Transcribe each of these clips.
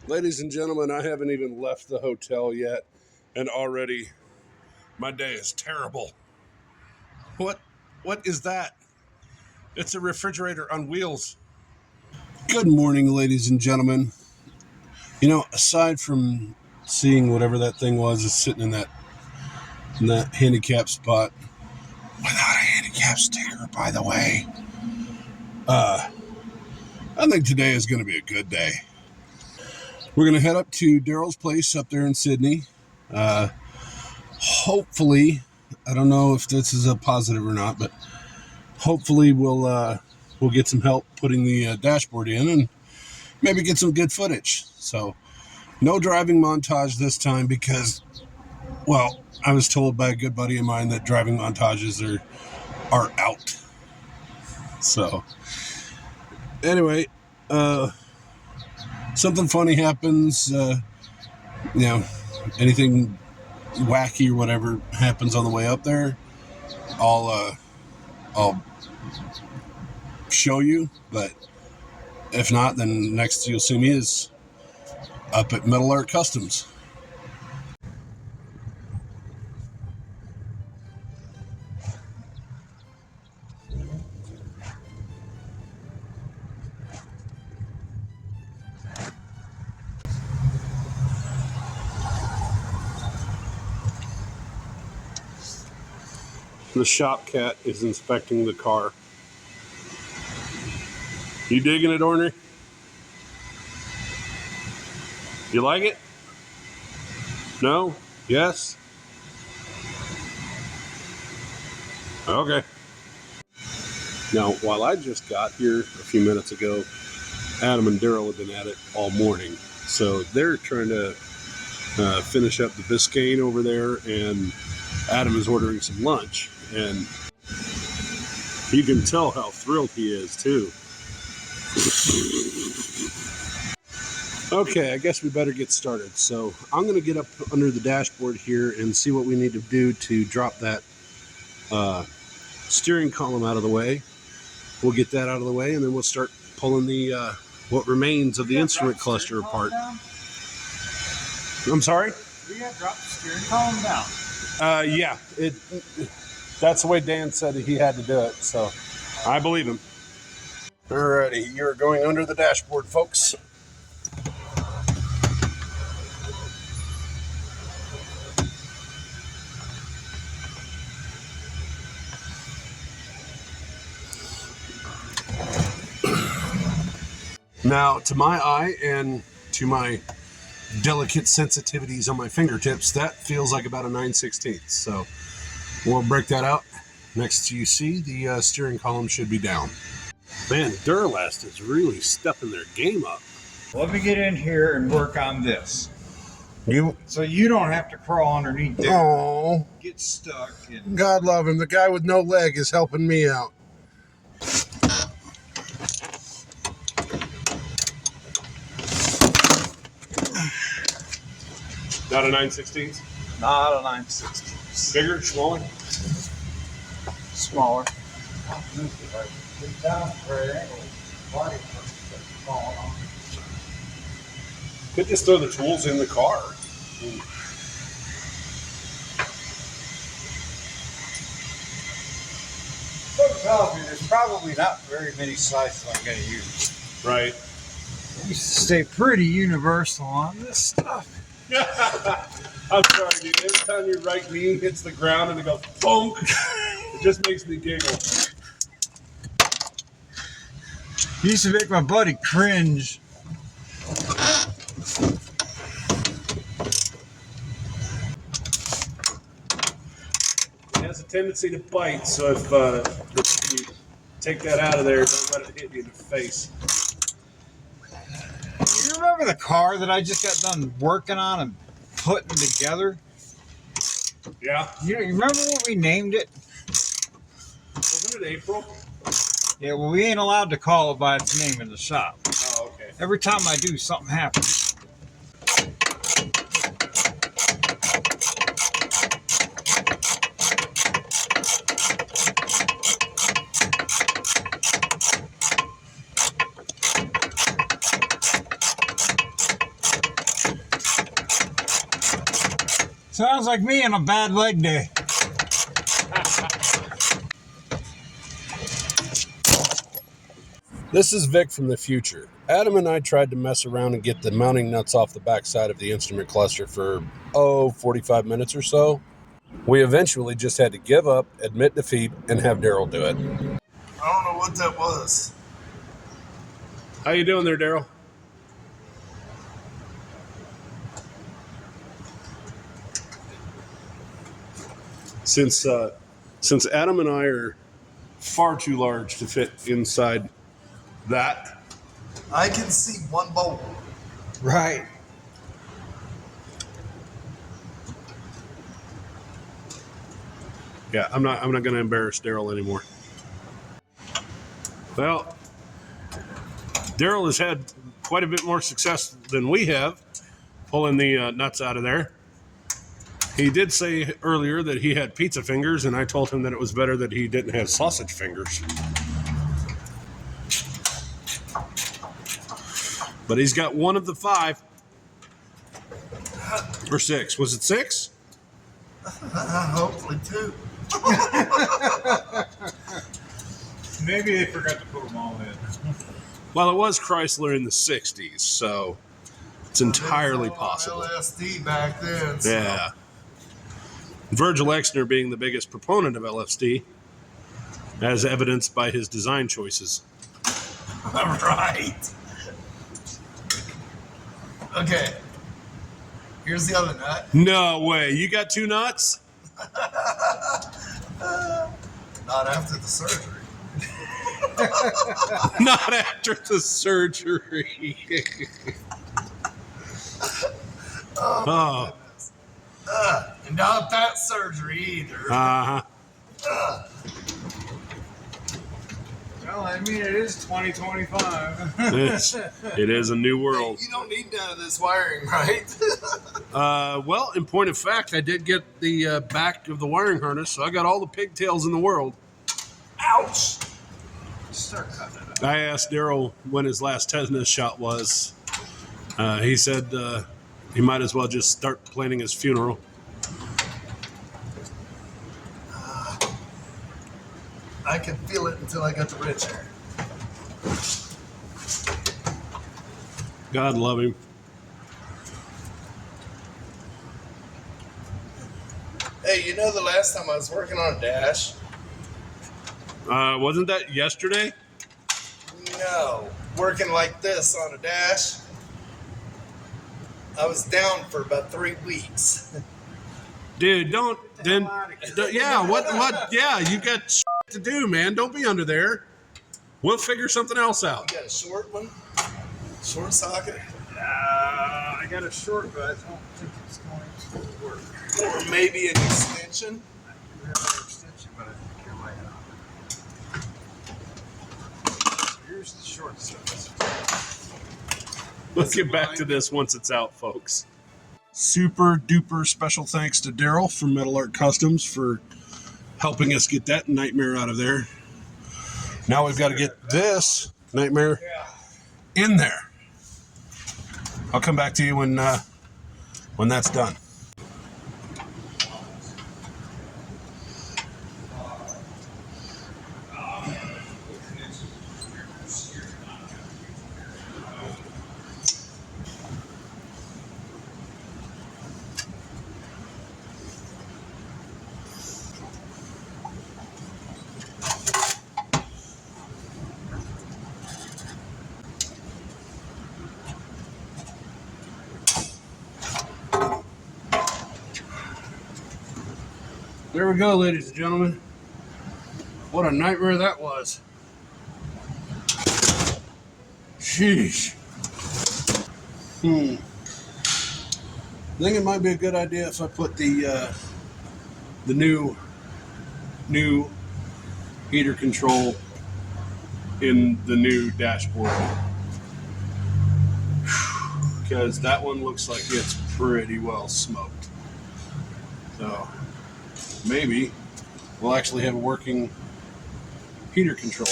Ladies and gentlemen, I haven't even left the hotel yet, and already my day is terrible. What? What is that? It's a refrigerator on wheels. Good morning, ladies and gentlemen. You know, aside from seeing whatever that thing was is sitting in that handicap spot without a handicap sticker, by the way, I think today is going to be a good day. We're going to head up to Daryl's place up there in Sydney. Hopefully, I don't know if this is a positive or not, but hopefully we'll get some help putting the dashboard in and maybe get some good footage. So no driving montage this time because, well, I was told by a good buddy of mine that driving montages are out. So anyway, something funny happens, anything wacky or whatever happens on the way up there, I'll show you. But if not, then next you'll see me is up at Metal Art Customs. The shop cat is inspecting the car. You digging it, Ornery? You like it? No? Yes? Okay. Now, while I just got here a few minutes ago, Adam and Daryl have been at it all morning. So they're trying to finish up the Biscayne over there, and Adam is ordering some lunch. And you can tell how thrilled he is, too. Okay, I guess we better get started. So I'm going to get up under the dashboard here and see what we need to do to drop that steering column out of the way. We'll get that out of the way, and then we'll start pulling the what remains of the instrument cluster apart. I'm sorry? We got to drop the steering column down. Yeah, that's the way Dan said he had to do it, so I believe him. Alrighty, you're going under the dashboard, folks. Now, to my eye and to my delicate sensitivities on my fingertips, that feels like about a 9/16. So we'll break that out. Next, you see the steering column should be down. Man, Duralast is really stepping their game up. Let me get in here and work on this. So you don't have to crawl underneath there. Oh, Get stuck. And God love him. The guy with no leg is helping me out. Not a 9/16? not a 9/16. Bigger, smaller? Smaller. Could just throw the tools in the car. There's probably not very many sizes I'm going to use. Right. We used to stay pretty universal on this stuff. I'm sorry, dude. Every time your right knee hits the ground and it goes bonk, it just makes me giggle. It used to make my buddy cringe. It has a tendency to bite, so if you take that out of there, don't let it hit you in the face. You remember the car that I just got done working on and putting together? Yeah. You remember what we named it? Wasn't it April? Yeah, well, we ain't allowed to call it by its name in the shop. Oh, okay. Every time I do, something happens. Sounds like me on a bad leg day. This is Vic from the future. Adam and I tried to mess around and get the mounting nuts off the backside of the instrument cluster for, 45 minutes or so. We eventually just had to give up, admit defeat, and have Daryl do it. I don't know what that was. How you doing there, Daryl? Since Adam and I are far too large to fit inside that, I can see one bolt. Right. yeah, I'm not going to embarrass Daryl anymore. Well, Daryl has had quite a bit more success than we have pulling the nuts out of there. He did say earlier that he had pizza fingers, and I told him that it was better that he didn't have sausage fingers. But he's got one of the 5. Or 6. Was it 6? Hopefully 2. Maybe they forgot to put them all in. Well, it was Chrysler in the 60s, so it's entirely possible. LSD back then. So. Yeah. Virgil Exner being the biggest proponent of LSD, as evidenced by his design choices. Right. Okay. Here's the other nut. No way. You got 2 nuts? Not after the surgery. Not after the surgery. Oh. And not that surgery either. Uh-huh. Well, I mean, it is 2025. It is a new world. You don't need none of this wiring, right? Well, in point of fact, I did get the back of the wiring harness, so I got all the pigtails in the world. Ouch! Start cutting it up. I asked Daryl when his last tetanus shot was. He said he might as well just start planning his funeral. I could feel it until I got the rich hair. God love him. Hey, you know the last time I was working on a dash? Wasn't that yesterday? No. Working like this on a dash? I was down for about 3 weeks. Dude, don't. Yeah, what? Yeah, you got shit to do, man. Don't be under there. We'll figure something else out. You got a short one? Short socket? I got a short, but I don't think it's going to work. Or maybe an extension? I have an extension, but I think you're right on. Here's the short stuff. Let's get back to this once it's out, folks. Super duper special thanks to Daryl from Metal Art Customs for helping us get that nightmare out of there. Now we've got to get this nightmare in there. I'll come back to you when that's done. There we go, ladies and gentlemen. What a nightmare that was. Sheesh. I think it might be a good idea if I put the new heater control in the new dashboard, because that one looks like it's pretty well smoked. So maybe we'll actually have a working heater control.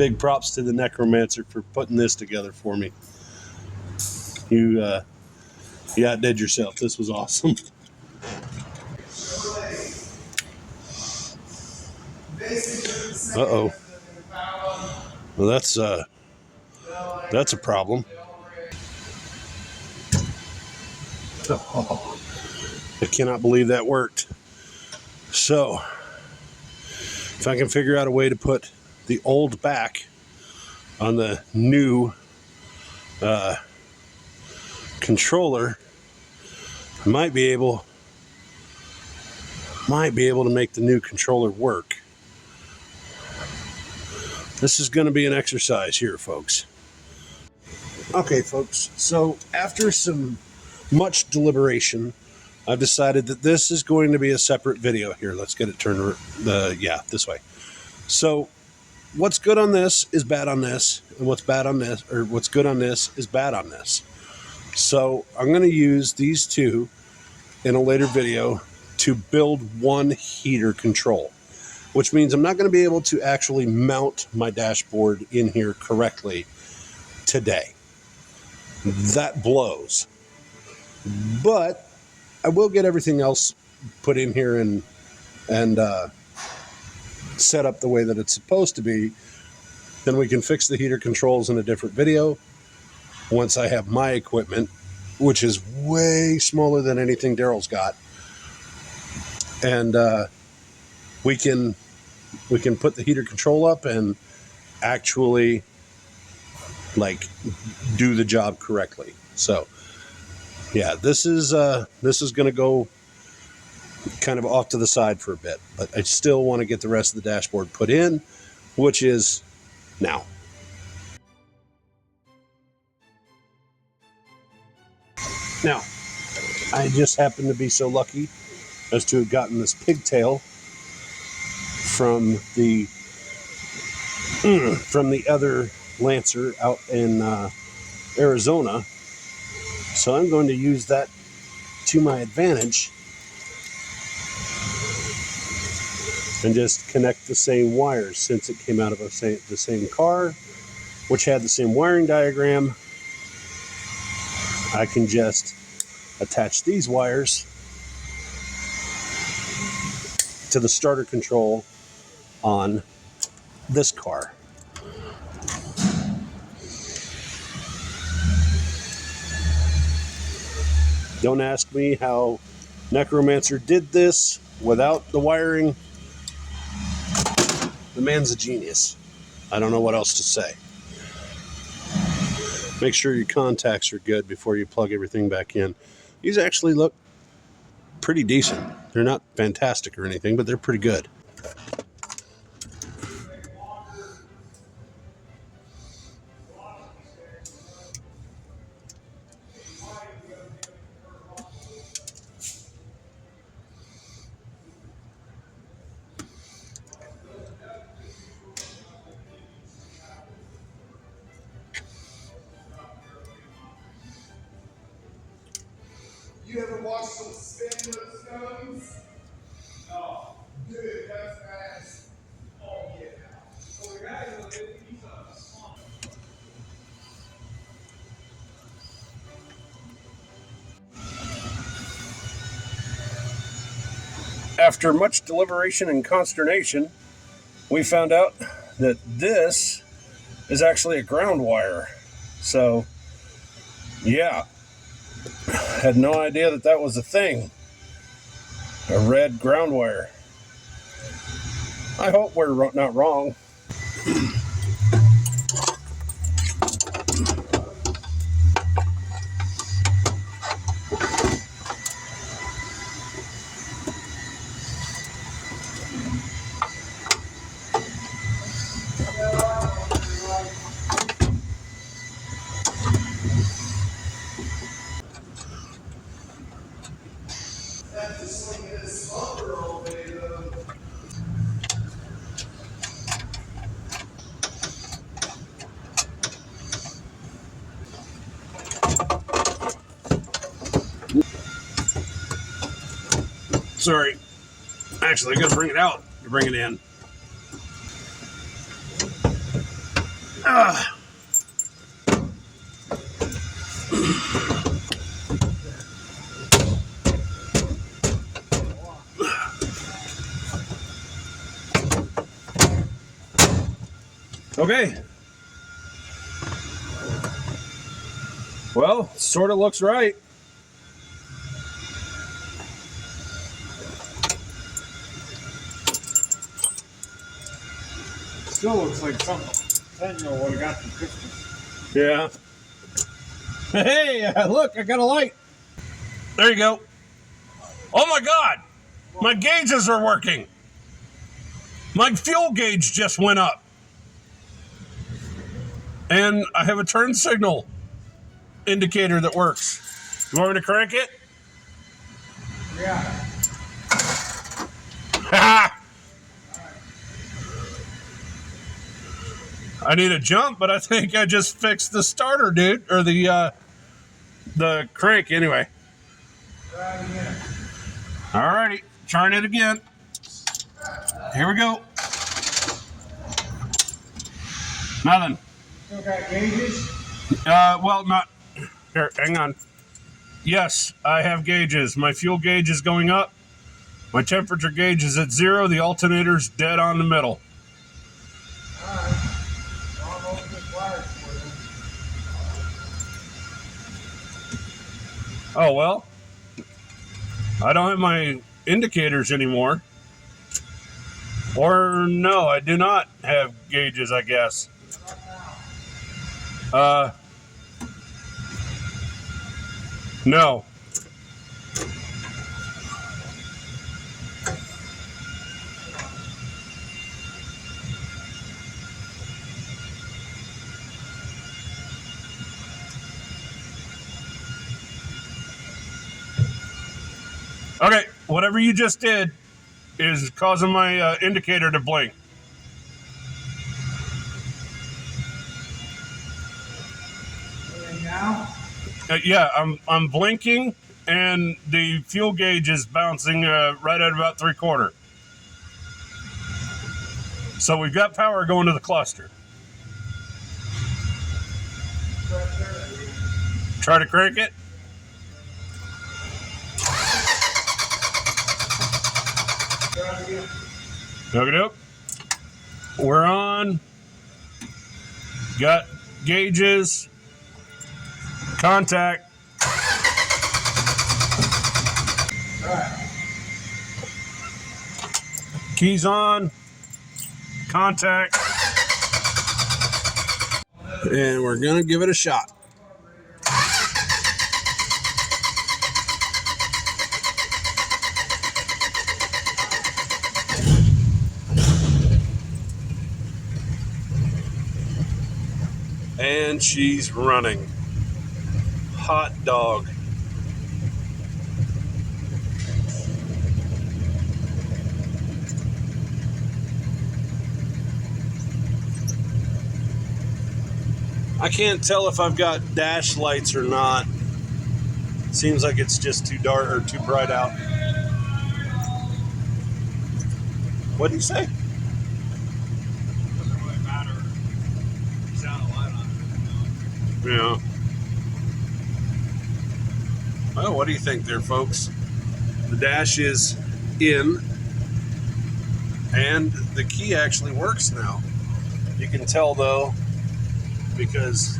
Big props to the Necromancer for putting this together for me. You outdid yourself. This was awesome. Uh-oh. Well, that's a problem. Oh, I cannot believe that worked. So, if I can figure out a way to put the old back on the new controller, I might be able to make the new controller work. This is going to be an exercise here, folks. Okay, folks. So after some much deliberation, I've decided that this is going to be a separate video. Here, let's get it turned this way. So what's good on this is bad on this, and what's good on this is bad on this. So I'm going to use these two in a later video to build one heater control, which means I'm not going to be able to actually mount my dashboard in here correctly today. That blows. But I will get everything else put in here and set up the way that it's supposed to be. Then we can fix the heater controls in a different video once I have my equipment, which is way smaller than anything Daryl's got. And we can put the heater control up and actually do the job correctly. So yeah, this is going to go kind of off to the side for a bit, but I still want to get the rest of the dashboard put in, which is now. Now, I just happen to be so lucky as to have gotten this pigtail from the other Lancer out in Arizona. So I'm going to use that to my advantage and just connect the same wires, since it came out of the same car, which had the same wiring diagram. I can just attach these wires to the starter control on this car. Don't ask me how Necromancer did this without the wiring. The man's a genius. I don't know what else to say. Make sure your contacts are good before you plug everything back in. These actually look pretty decent. They're not fantastic or anything, but they're pretty good. You ever watch some spin with stones? No. Dude, that's fast. Oh, yeah. So we got to get these After much deliberation and consternation, we found out that this is actually a ground wire. So, yeah. Had no idea that was a thing. A red ground wire. I hope we're not wrong. Sorry. Actually, I gotta bring it out to bring it in. Ah. Okay. Well, sort of looks right. Still looks like something Daniel would have got for Christmas. Yeah. Hey, look, I got a light. There you go. Oh my God. My gauges are working. My fuel gauge just went up. And I have a turn signal indicator that works. You want me to crank it? Yeah. I need a jump, but I think I just fixed the starter, dude, or the crank anyway. Try it again. Alrighty, trying it again. Here we go. Nothing. Still got gauges? Well, not here. Hang on. Yes, I have gauges. My fuel gauge is going up. My temperature gauge is at 0. The alternator's dead on the middle. Alright. Almost this wire for Oh, well. I don't have my indicators anymore. Or no, I do not have gauges, I guess. No. Okay, whatever you just did is causing my indicator to blink. And now? Yeah, I'm blinking, and the fuel gauge is bouncing right at about 3/4. So we've got power going to the cluster. Try to crank it. Try it again. Nope. We're on. Got gauges. Contact. Alright. Keys on. Contact. And we're going to give it a shot. And she's running. Hot dog. I can't tell if I've got dash lights or not. Seems like it's just too dark or too bright out. What did you say? Doesn't really matter. Sound a light on it. Yeah. Well, what do you think there, folks? The dash is in, and the key actually works now. You can tell, though, because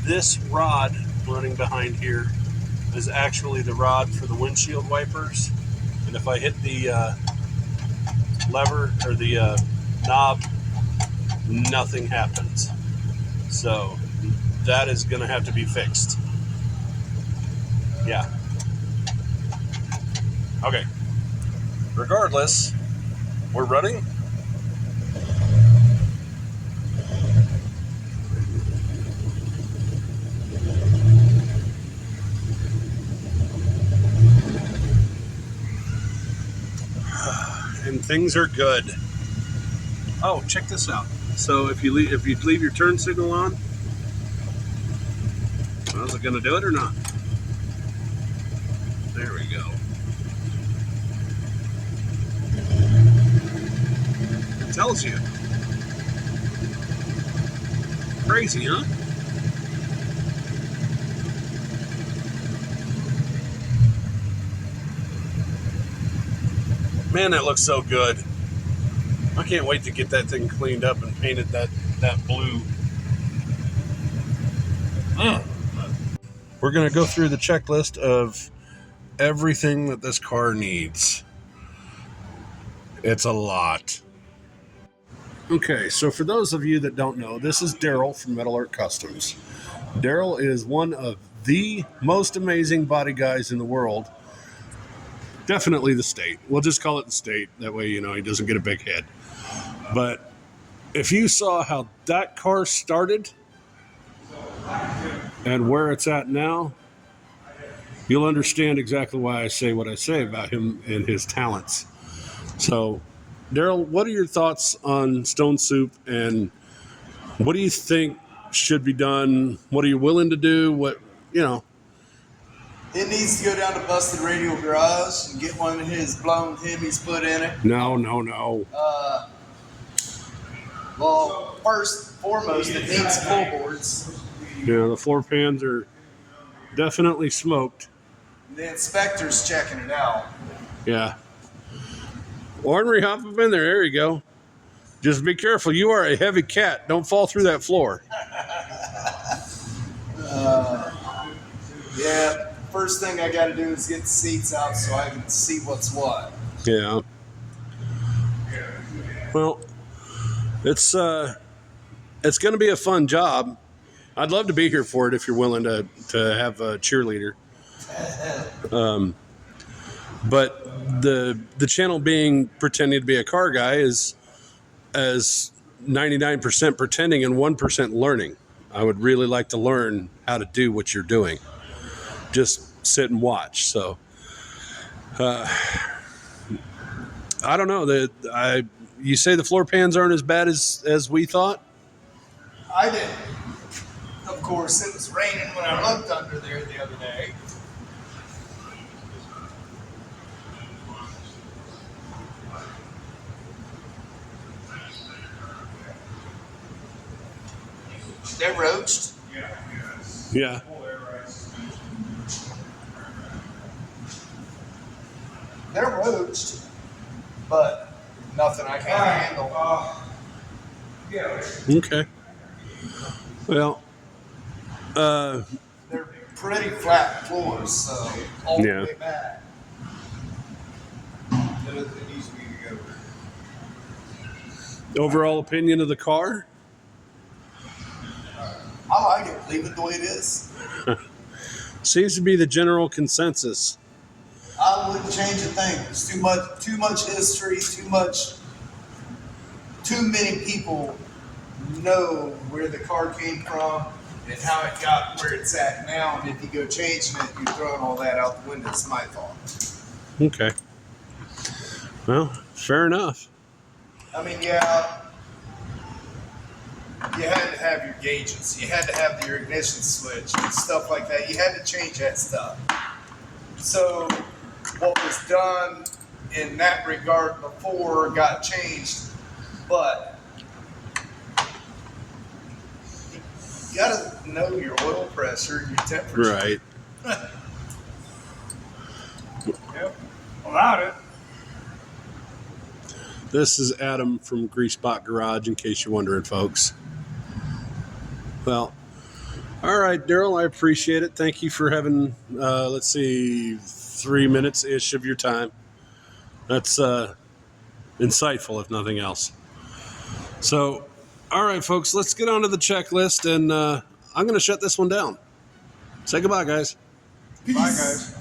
this rod running behind here is actually the rod for the windshield wipers. And if I hit the lever or the knob, nothing happens. So that is going to have to be fixed. Yeah. Okay. Regardless, we're running. And things are good. Oh, check this out. So if you leave your turn signal on, is it going to do it or not? There we go. It tells you. Crazy, huh? Man, that looks so good. I can't wait to get that thing cleaned up and painted that blue. We're going to go through the checklist of everything that this car needs. It's a lot. Okay, so for those of you that don't know, this is Daryl from Metal Art Customs. Daryl is one of the most amazing body guys in the world. Definitely the state. We'll just call it the state. That way, he doesn't get a big head. But if you saw how that car started and where it's at now, you'll understand exactly why I say what I say about him and his talents. So, Daryl, what are your thoughts on Stone Soup, and what do you think should be done? What are you willing to do? It needs to go down to Busted Radio Garage and get one of his blown Hemis put in it. No. Well, first and foremost, it needs floorboards. Yeah, the floor pans are definitely smoked. The inspector's checking it out. Yeah. Ornery, hop up in there. There you go. Just be careful. You are a heavy cat. Don't fall through that floor. Yeah, first thing I got to do is get the seats out so I can see what's what. Yeah. Well, it's going to be a fun job. I'd love to be here for it if you're willing to have a cheerleader. But the channel being pretending to be a car guy is as 99% pretending and 1% learning. I would really like to learn how to do what you're doing. Just sit and watch. So, I don't know. You say the floor pans aren't as bad as we thought? I didn't. Of course, it was raining when I looked under there the other day. They're roached. Yeah. They're roached, but nothing I can't handle. Okay. Well, They're pretty flat floors, so all Yeah. the way back. overall opinion of the car? I like it. Leave it the way it is. Seems to be the general consensus. I wouldn't change a thing. It's too much history, too many people know where the car came from and how it got where it's at now. And if you go changing it, you're throwing all that out the window. It's my fault. Okay. Well, fair enough. I mean, yeah, you had to have your gauges. You had to have your ignition switch and stuff like that. You had to change that stuff. So what was done in that regard before got changed, but you gotta know your oil pressure and your temperature. Right. Yep. Without it. This is Adam from Greasebot Garage, in case you're wondering, folks. Well, all right, Daryl, I appreciate it. Thank you for having, 3 minutes-ish of your time. That's insightful, if nothing else. So, all right, folks, let's get on to the checklist, and I'm going to shut this one down. Say goodbye, guys. Peace. Bye, guys.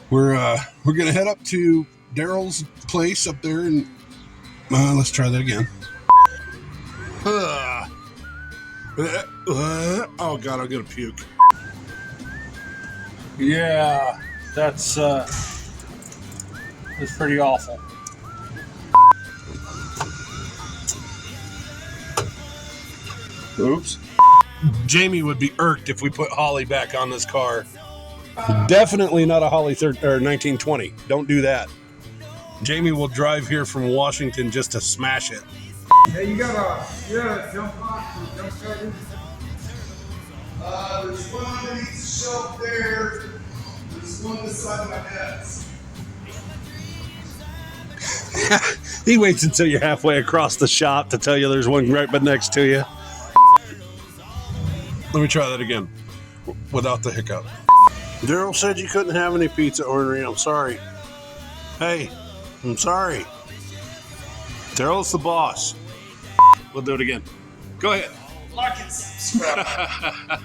We're gonna head up to Daryl's place up there, and let's try that again. Oh God, I'm gonna puke. Yeah, that's pretty awful. Oops. Jamie would be irked if we put Holly back on this car. Definitely not a Holly 1920. Don't do that. Jamie will drive here from Washington just to smash it. Hey, you got a jump box or jump cutter? There's one underneath the shelf there. There's one beside my desk. He waits until you're halfway across the shop to tell you there's one right next to you. Let me try that again without the hiccup. Daryl said you couldn't have any pizza, Ornery. I'm sorry. Hey, I'm sorry. Daryl's the boss. We'll do it again. Go ahead. Like and subscribe.